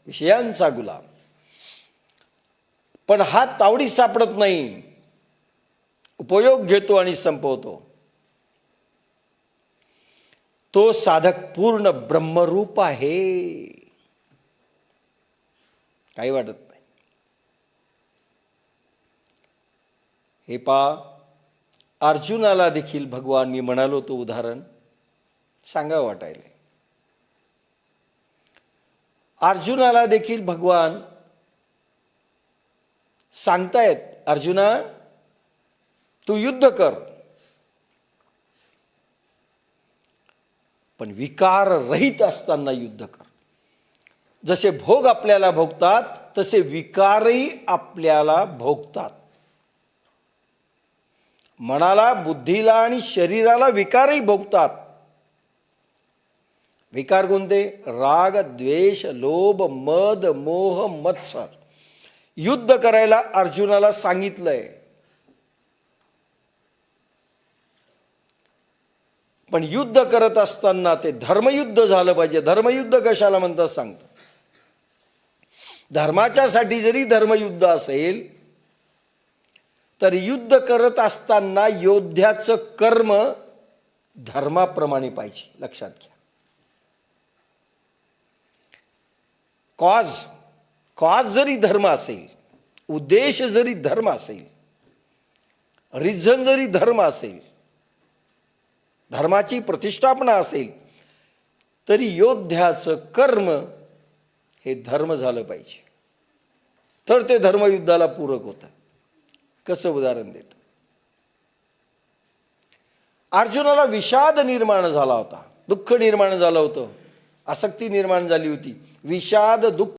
विषयांचा गुलाम. पण हा तावडीत सापडत नाही, उपयोग घेतो आणि संपवतो. तो साधक पूर्ण ब्रह्मरूप आहे, काही वाटत नाही. हे अर्जुनाला देखील भगवान, मी म्हणालो तो उदाहरण सांगावं वाटायले. अर्जुनाला देखील भगवान सांगतायत, अर्जुना तू युद्ध कर, पण विकार रहित असताना युद्ध कर. जसे भोग आपल्याला भोगतात तसे विकारही आपल्याला भोगतात. मनाला, बुद्धीला आणि शरीराला विकारही भोगतात. विकार कोणते? राग, द्वेष, लोभ, मद, मोह, मत्सर. युद्ध करायला अर्जुनाला सांगितलंय, पण युद्ध करत असताना ते धर्मयुद्ध झालं पाहिजे. धर्मयुद्ध कशाला म्हणतात सांगतो. धर्माच्यासाठी जरी धर्मयुद्ध असेल तर युद्ध करत असताना योद्ध्याचं कर्म धर्माप्रमाणे पाहिजे, लक्षात घ्या. कॉज जरी धर्म असेल, उद्देश जरी धर्म असेल, रिझन जरी धर्म असेल, धर्माची प्रतिष्ठापना असेल, तरी योद्ध्याचं कर्म हे धर्म झालं पाहिजे, तर ते धर्मयुद्धाला पूरक होतं. कसं उदाहरण देतो. अर्जुनाला विषाद निर्माण झाला होता, दुःख निर्माण झालं होतं, आसक्ती निर्माण झाली होती. विषाद, दुःख